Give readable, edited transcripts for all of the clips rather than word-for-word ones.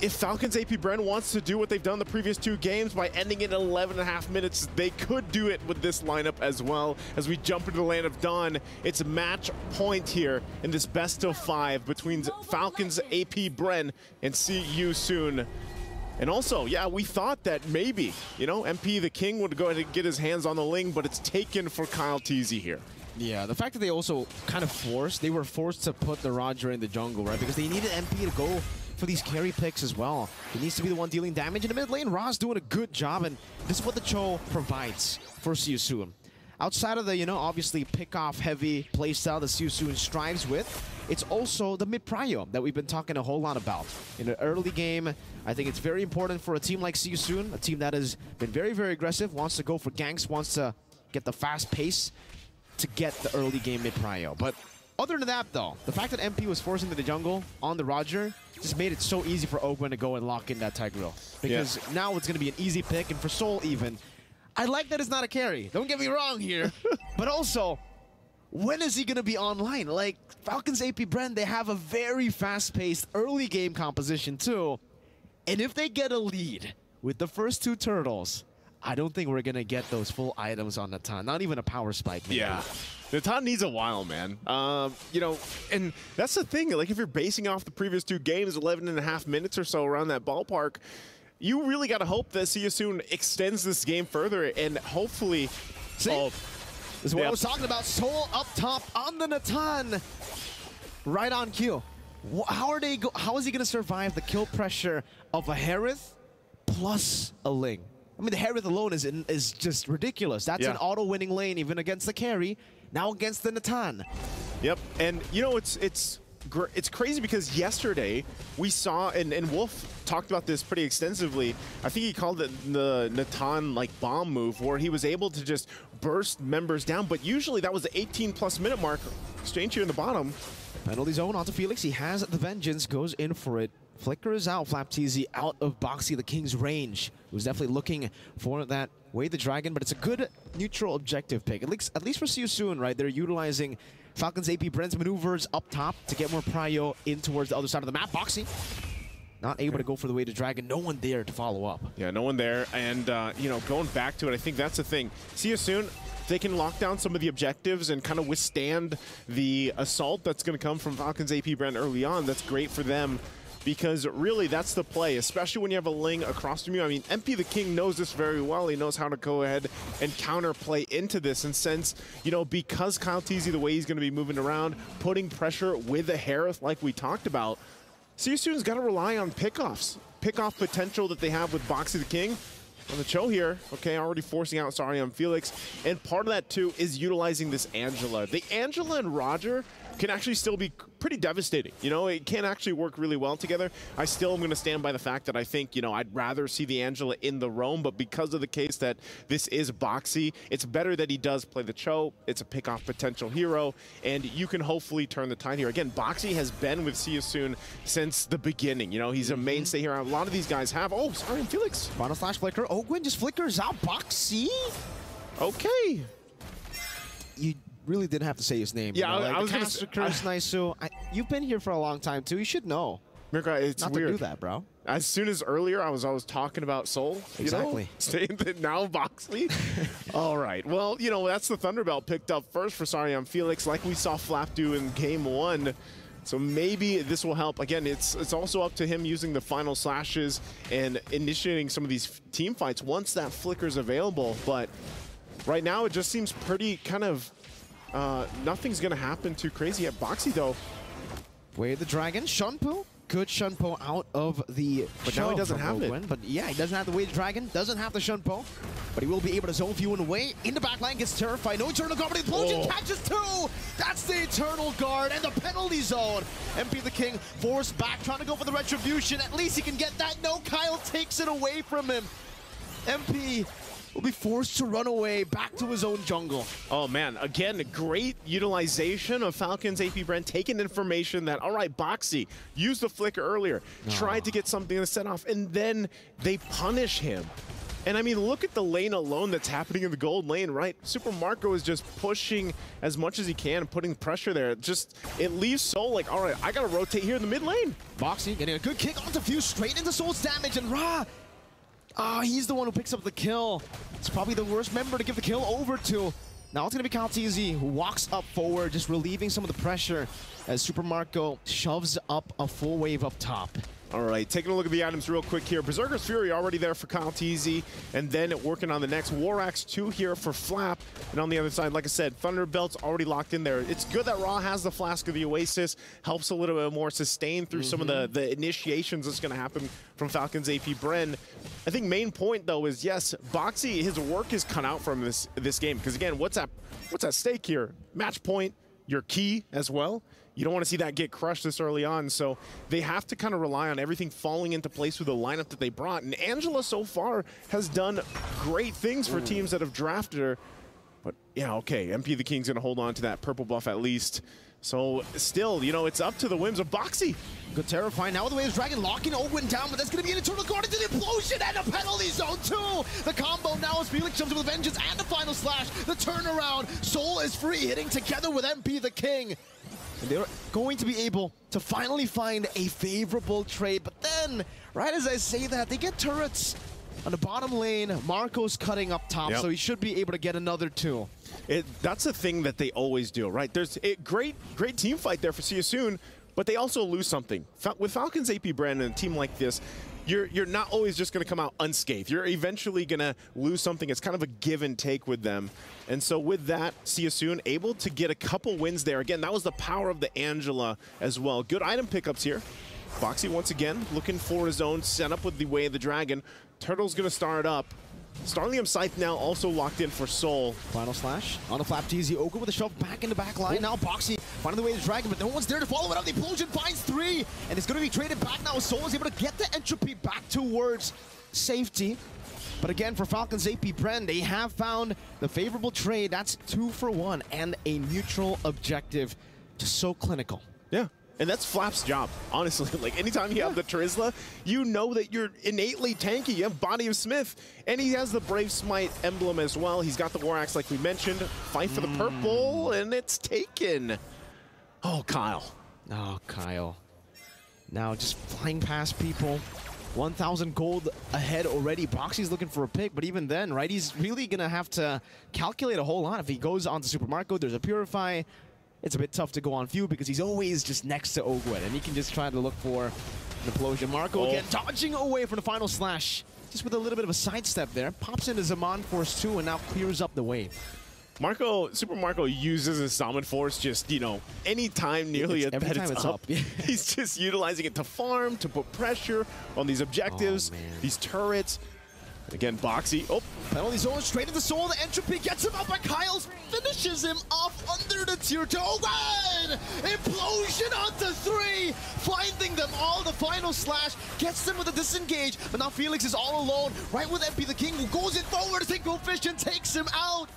if Falcons Apbren wants to do what they've done the previous 2 games by ending it in 11.5 minutes, they could do it with this lineup as well. As we jump into the land of dawn, it's match point here in this best of 5 between Falcons Apbren and See You Soon. And also, yeah, we thought that maybe, you know, MP the King would go ahead and get his hands on the Ling, but it's taken for Kyle Teasy here. Yeah, the fact that they also kind of they were forced to put the Roger in the jungle, right? Because they needed MP to go for these carry picks as well. He needs to be the one dealing damage in the mid lane. Ra's doing a good job, and this is what the Cho provides for See You Soon. Outside of the, you know, obviously pick-off heavy playstyle that See You Soon strives with, it's also the mid-prio that we've been talking a whole lot about. In the early game, I think it's very important for a team like See You Soon, a team that has been very, very aggressive, wants to go for ganks, wants to get the fast pace to get the early game mid-prio. But other than that, though, the fact that MP was forced into the jungle on the Roger just made it so easy for Apbren to go and lock in that Tigreal. Because now it's going to be an easy pick, and for Soul even, I like that it's not a carry. Don't get me wrong here. But also, when is he going to be online? Like, Falcons Apbren, they have a very fast-paced early game composition too. And if they get a lead with the first 2 turtles, I don't think we're going to get those full items on Natan. Not even a power spike, maybe. Yeah. Natan needs a while, man. You know, and that's the thing. Like, if you're basing off the previous 2 games, 11.5 minutes or so around that ballpark, you really got to hope that See You Soon extends this game further and hopefully... See? This is what I was talking about. Soul up top on the Natan. Right on cue. How is he going to survive the kill pressure of a Harith plus a Ling? I mean, the Harith alone is just ridiculous. That's an auto-winning lane even against the carry. Now against the Natan. Yep, and you know, it's crazy because yesterday we saw, and Wolf talked about this pretty extensively. I think he called it the Natan like bomb move, where he was able to just burst members down. But usually that was the 18+ minute mark. Strange here in the bottom. Penalty zone onto Felix. He has the Vengeance, goes in for it. Flicker is out. Flapteezy out of Boxy, the King's range. Who's definitely looking for that Way the Dragon, but it's a good neutral objective pick. At least for See You Soon, right? They're utilizing Falcons Apbren's maneuvers up top to get more prio in towards the other side of the map. Boxy not able to go for the Way the Dragon. No one there to follow up. Yeah, no one there. And, you know, going back to it, I think that's the thing. See You Soon, they can lock down some of the objectives and kind of withstand the assault that's going to come from Falcons Apbren early on. That's great for them. Because really, that's the play, especially when you have a Ling across from you. I mean, MP the King knows this very well. He knows how to go ahead and counterplay into this. And since, you know, because Kyle Teasy, the way he's going to be moving around, putting pressure with the Harith like we talked about, See You Soon's got to rely on pickoff potential that they have with Boxy the King. On the Cho here, okay, already forcing out Sorry on Felix. And part of that, too, is utilizing this Angela. The Angela and Roger can actually still be pretty devastating. You know, it can actually work really well together. I still am going to stand by the fact that I think, you know, I'd rather see the Angela in the roam, but because of the case that this is Boxy, it's better that he does play the Cho. It's a pick-off potential hero, and you can hopefully turn the tide here. Again, Boxy has been with See You Soon since the beginning. You know, he's a mainstay here. A lot of these guys have. Oh, Sorry on Felix. Final Slash Flicker. Ogwyn just flickers out. Boxy? Okay. You really didn't have to say his name. Yeah, you know, like I was going to say. Naisu. You've been here for a long time, too. You should know. Mirka, it's not weird. to do that, bro. As soon as earlier, I was talking about Soul. Exactly. You know, saying that now Boxley. All right. Well, you know, that's the Thunderbelt picked up first for Sorry on Felix, like we saw Flap do in Game 1. So maybe this will help. Again, it's also up to him using the final slashes and initiating some of these team fights once that flicker's available. But right now, it just seems pretty kind of nothing's going to happen too crazy at Boxy, though. Way the Dragon. Shunpo. Good Shunpo out of the But now he doesn't have it. But yeah, he doesn't have the Way the Dragon. Doesn't have the Shunpo. But he will be able to zone Few away. In the backline, gets terrified. No Eternal Guard, but the Explosion catches 2! That's the Eternal Guard and the penalty zone. MP the King forced back, trying to go for the Retribution. At least he can get that. No, Kyle takes it away from him. MP will be forced to run away back to his own jungle. Oh man, again, great utilization of Falcons Apbren, taking information that, all right, Boxy used the flicker earlier, tried to get something to set off, and then they punish him And I mean, look at the lane alone that's happening in the gold lane, right? Super Marco is just pushing as much as he can, putting pressure there. It leaves Soul like, all right, I gotta rotate here in the mid lane. Boxy getting a good kick onto Fuse, straight into Soul's damage, and Ra, he's the one who picks up the kill. It's probably the worst member to give the kill over to. Now it's gonna be KalTZ who walks up forward, just relieving some of the pressure as Super Marco shoves up a full wave up top. All right, taking a look at the items real quick here. Berserker's Fury already there for KalTZ, and then working on the next. War Axe 2 here for Flap, and on the other side, like I said, Thunderbelt's already locked in there. It's good that Ra has the Flask of the Oasis, helps a little bit more sustain through some of the initiations that's going to happen from Falcons AP Bren. I think main point, though, is yes, Boxy, his work is cut out from this game, because again, what's at stake here? Match point, your key as well. You don't want to see that get crushed this early on, so they have to kind of rely on everything falling into place with the lineup that they brought. And Angela so far has done great things for teams that have drafted her. But yeah, okay, MP the King's going to hold on to that purple buff at least. So still, you know, it's up to the whims of Boxy. Good terrifying. Now with the Waves Dragon locking Ogwin down, but that's going to be an Eternal Guard into the Implosion and a penalty zone too. The combo now as Felix jumps with Vengeance and the final slash. The turnaround. Soul is free, hitting together with MP the King. And they're going to be able to finally find a favorable trade. But then, right as I say that, they get turrets on the bottom lane. Marco's cutting up top, so he should be able to get another 2. That's a thing that they always do, right? There's a great team fight there for See You Soon, but they also lose something. With Falcons AP Bren and a team like this, you're not always just going to come out unscathed. You're eventually going to lose something. It's kind of a give and take with them. And so with that, See You Soon able to get a couple wins there. Again, that was the power of the Angela as well. Good item pickups here. Boxy once again looking for his own setup with the Way of the Dragon. Turtle's going to start up. Starlium Scythe now also locked in for Soul. Final slash on the Flap TZ. Oka with a shove back in the back line. Now Boxy finding the Way of the Dragon, but no one's there to follow it up. The Implosion finds 3, and it's going to be traded back now. Soul is able to get the entropy back towards safety. But again, for Falcons AP Bren, they have found the favorable trade. That's 2 for 1 and a neutral objective. Just so clinical. Yeah. And that's Flap's job, honestly. Like, anytime you have the Trizla, you know that you're innately tanky. You have Body of Smith, and he has the Brave Smite emblem as well. He's got the War Axe, like we mentioned. Fight for the purple, and it's taken. Oh, Kyle. Oh, Kyle. Now just flying past people. 1,000 gold ahead already. Boxy's looking for a pick, but even then, right, he's really going to have to calculate a whole lot. If he goes on to Super Marco, there's a Purify. It's a bit tough to go on Few because he's always just next to Ogwin, and he can just try to look for an Implosion. Marco again dodging away from the final slash, just with a little bit of a sidestep there. Pops into Zaman Force 2 and now clears up the wave. Super Marco uses his Summon Force just, you know, anytime nearly every time it's up. He's just utilizing it to farm, to put pressure on these objectives, these turrets. Again, Boxy. Oh, penalty zone straight into Soul. The entropy gets him up, but Kyle's finishes him off under the tier 2. One! Implosion onto 3, finding them all. The final slash gets them with a disengage, but now Felix is all alone, right with MP the King, who goes in forward to take Goldfish and takes him out.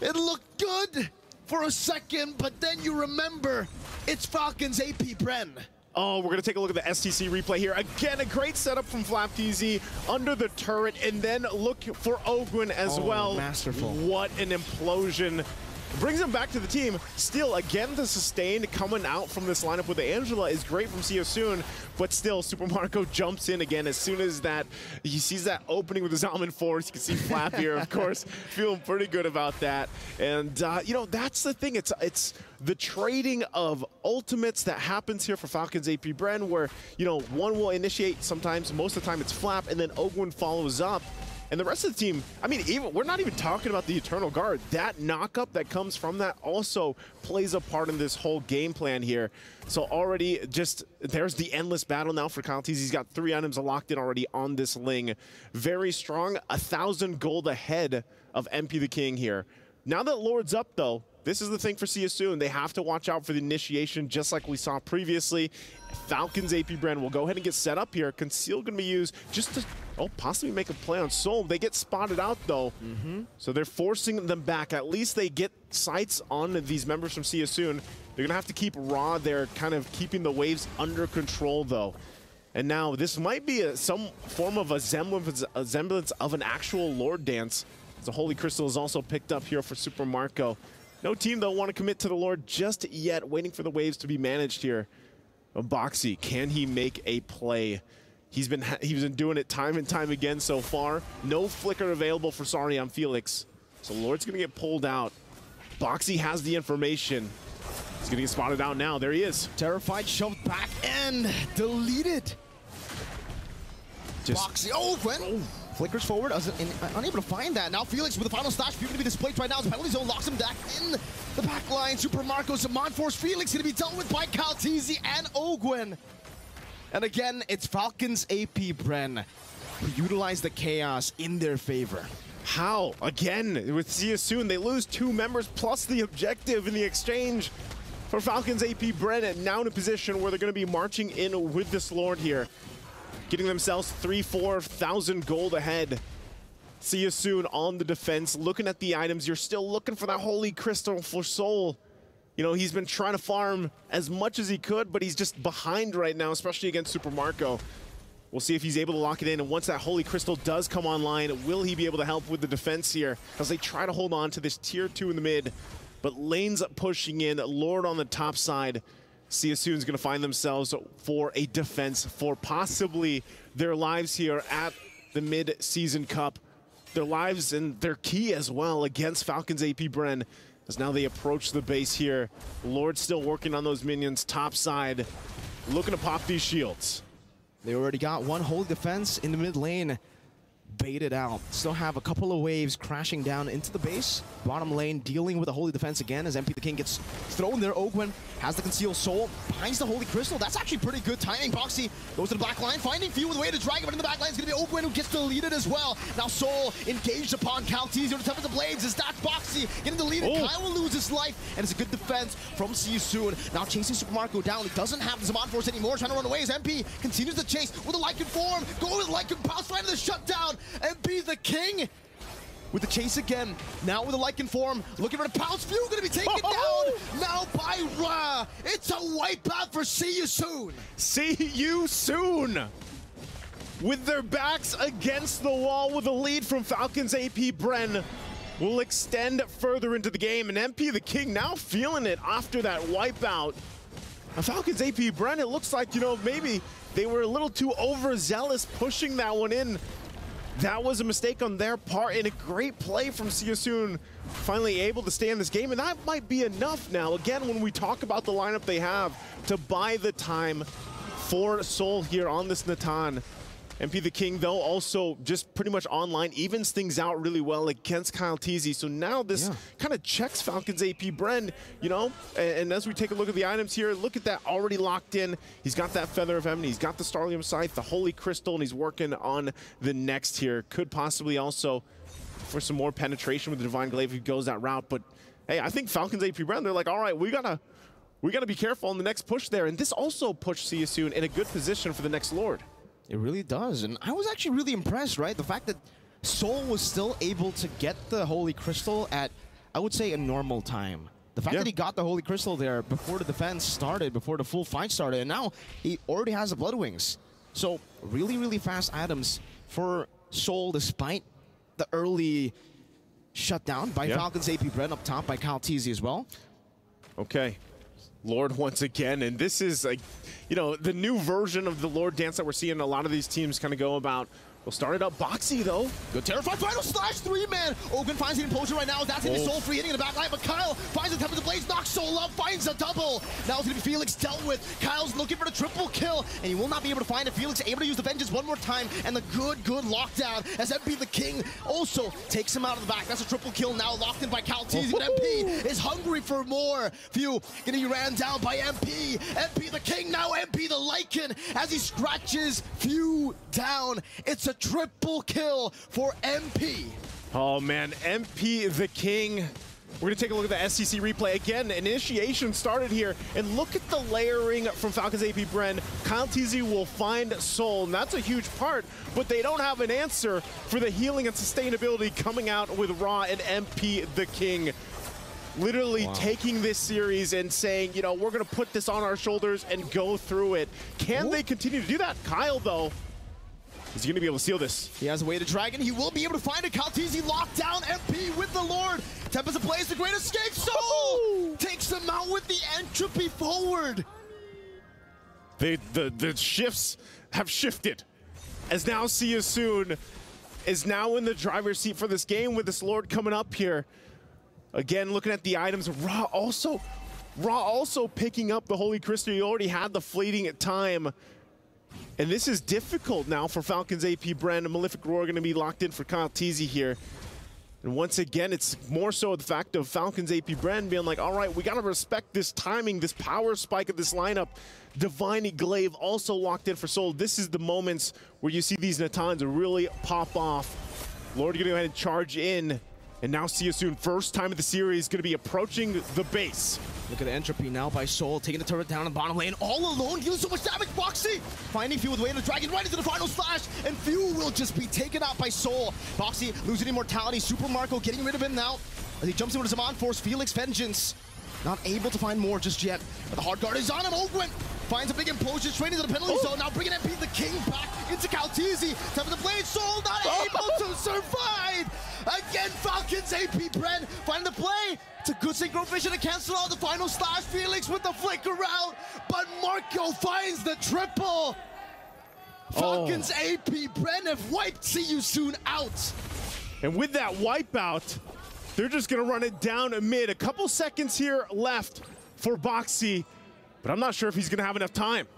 It looked good for a second, but then you remember it's Falcons AP Bren. Oh, we're going to take a look at the STC replay here. Again, a great setup from Flap TZ under the turret, and then look for Ogwin as well. Masterful. What an implosion. Brings him back to the team. Still, again, the sustain coming out from this lineup with the Angela is great from See You Soon, but still, Super Marco jumps in again as soon as that he sees that opening with his Almond Force. You can see Flap here, of course, feeling pretty good about that. And, you know, that's the thing. It's the trading of ultimates that happens here for Falcons AP Bren, where, you know, one will initiate sometimes, most of the time it's Flap, and then Ogwin follows up. And the rest of the team, I mean, we're not even talking about the Eternal Guard. That knockup that comes from that also plays a part in this whole game plan here. So already just, there's the endless battle now for KalTZ. He's got 3 items locked in already on this Ling. Very strong, 1,000 gold ahead of MP the King here. Now that Lord's up though, this is the thing for See You Soon. They have to watch out for the initiation, just like we saw previously. Falcons AP Bren will go ahead and get set up here. Conceal going to be used just to possibly make a play on Soul. They get spotted out though, so they're forcing them back. At least they get sights on these members from See You Soon. They're going to have to keep Ra there, kind of keeping the waves under control though. And now this might be some form of a semblance of an actual Lord dance. The Holy Crystal is also picked up here for Super Marco. No team, though, want to commit to the Lord just yet, waiting for the waves to be managed here. Boxy, can he make a play? He's been doing it time and time again so far. No flicker available for Sorry on Felix. So Lord's going to get pulled out. Boxy has the information. He's going to get spotted out now. There he is. Terrified, shoved back and deleted. Boxy, Gwen flickers forward, unable to find that. Now Felix with the final slash, going to be displayed right now. The penalty zone locks him back in the back line. Super Marco's Amon Force. Felix going to be dealt with by Calteezy and Ogwen. And again, it's Falcons AP Bren who utilize the chaos in their favor. How? Again, with See You Soon, they lose 2 members plus the objective in the exchange for Falcons AP Bren, and now in a position where they're going to be marching in with this Lord here, getting themselves 3,000-4,000 gold ahead. See You Soon on the defense. Looking at the items, you're still looking for that Holy Crystal for Soul. You know, he's been trying to farm as much as he could, but he's just behind right now, especially against Super Marco. We'll see if he's able to lock it in, and once that Holy Crystal does come online, will he be able to help with the defense here as they try to hold on to this tier 2 in the mid. But lanes pushing in, Lord on the top side. See You Soon's going to find themselves for a defense for possibly their lives here at the mid-season cup. Their lives and their key as well against Falcons AP Bren, as now they approach the base here. Lord still working on those minions top side, looking to pop these shields. They already got one Holy Defense in the mid lane. Baited out. Still have a couple of waves crashing down into the base. Bottom lane dealing with the Holy Defense again as MP the King gets thrown there. Ogwen has the Concealed Soul, finds the Holy Crystal. That's actually pretty good timing. Boxy goes to the back line, finding Few with a way to drag him, but in the back line is going to be Ogwen who gets deleted as well. Now Soul engaged upon Calteezy on the top of the blades as that Boxy getting deleted. Kyle will lose his life, and it's a good defense from See You Soon. Now chasing Super Marco down. He doesn't have the Zaman Force anymore, trying to run away as MP continues the chase with a Lycan form. Go with Lycan Pounce, finding the shutdown. MP the King with the chase again. Now with a Lycan form, looking for the Pounce. Few going to be taken down now by Ra. It's a wipeout for See You Soon. See You Soon with their backs against the wall with a lead from Falcons AP Bren will extend further into the game, and MP the King now feeling it after that wipeout. Falcons AP Bren, it looks like, you know, maybe they were a little too overzealous pushing that one in. That was a mistake on their part, and a great play from See You Soon, finally able to stay in this game, and that might be enough now. Again, when we talk about the lineup they have to buy the time for Soul here on this Natan. MP the King, though, also just pretty much online, evens things out really well against Calteezy. So now this kind of checks Falcons AP Bren, you know, and as we take a look at the items here, look at that already locked in. He's got that Feather of Heaven, he's got the Starlium Scythe, the Holy Crystal, and he's working on the next here. Could possibly also for some more penetration with the Divine Glaive if he goes that route. But hey, I think Falcons AP Bren, they're like, all right, we gotta be careful on the next push there. And this also pushed See You Soon in a good position for the next Lord. It really does, and I was actually really impressed, right? The fact that Soul was still able to get the Holy Crystal at, I would say, a normal time. The fact that he got the Holy Crystal there before the defense started, before the full fight started, and now he already has the Blood Wings. So really, really fast items for Soul despite the early shutdown by Falcons AP Bren up top by Calteezy as well. Okay. Lord once again, and this is like, you know, the new version of the Lord dance that we're seeing a lot of these teams kind of go about. We'll start it up. Boxy, though. Good terrified final slash 3-man. Ogwen finds the implosion right now. That's hitting Soul free, hitting in the back line, but Kyle finds the top of the blades, knocks Soul up, finds a double. Now it's going to be Felix dealt with. Kyle's looking for the triple kill, and he will not be able to find it. Felix able to use the Vengeance one more time, and the good lockdown as MP the King also takes him out of the back. That's a triple kill now locked in by Calteezy, but MP is hungry for more. Few going to be ran down by MP. MP the King, now MP the Lycan as he scratches Few down. It's a triple kill for MP. Oh man, MP the King. We're gonna take a look at the SCC replay again. Initiation started here, and look at the layering from Falcons AP Bren. Calteezy will find Soul, and that's a huge part, but they don't have an answer for the healing and sustainability coming out with Ra and MP the King. literally taking this series and saying, you know, we're going to put this on our shoulders and go through it. Can they continue to do that? Kyle, though, is he going to be able to seal this? He has a way to Dragon. He will be able to find it. Kaltizi locked down. MP with the Lord. Tempest plays the great escape. Soul takes him out with the entropy forward. The shifts have shifted. As now See You Soon is now in the driver's seat for this game with this Lord coming up here. Again, looking at the items. Ra also picking up the Holy Crystal. He already had the fleeting time. And this is difficult now for Falcons AP Bren. And Malefic Roar going to be locked in for Kaltizi here. And once again, it's more so the fact of Falcons AP Bren being like, all right, we got to respect this timing, this power spike of this lineup. Divine Glaive also locked in for Soul. This is the moments where you see these Natans really pop off. Lord going to go ahead and charge in. And now See You Soon, first time of the series, going to be approaching the base. Look at the entropy now by Soul, taking the turret down in the bottom lane, all alone, dealing so much damage. Boxy finding Few with Way of the Dragon right into the final slash, and Few will just be taken out by Soul. Boxy losing immortality, Super Marco getting rid of him now as he jumps in with his Amon Force. Felix Vengeance not able to find more just yet, but the hard guard is on him. Ogwyn finds a big implosion straight into the penalty zone, now bringing MP the King back into Kaltizi. Time of the blade, Soul not able to survive. Again, Falcons AP Bren find the play. It's a good synchro vision to cancel out the final slash. Felix with the flicker out, but Marco finds the triple. Falcons AP Bren have wiped See You Soon out. And with that wipeout, they're just going to run it down mid. A couple seconds here left for Boxy, but I'm not sure if he's going to have enough time.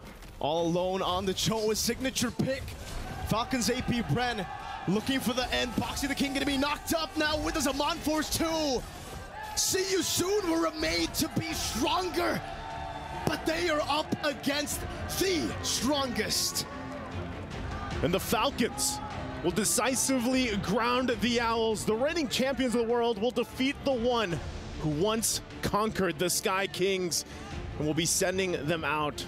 All alone on the Cho, his signature pick. Falcons AP Bren looking for the end. Boxy the King going to be knocked up now with his Amon Force 2. See You Soon were made to be stronger, but they are up against the strongest. And the Falcons will decisively ground the Owls. The reigning champions of the world will defeat the one who once conquered the Sky Kings, and will be sending them out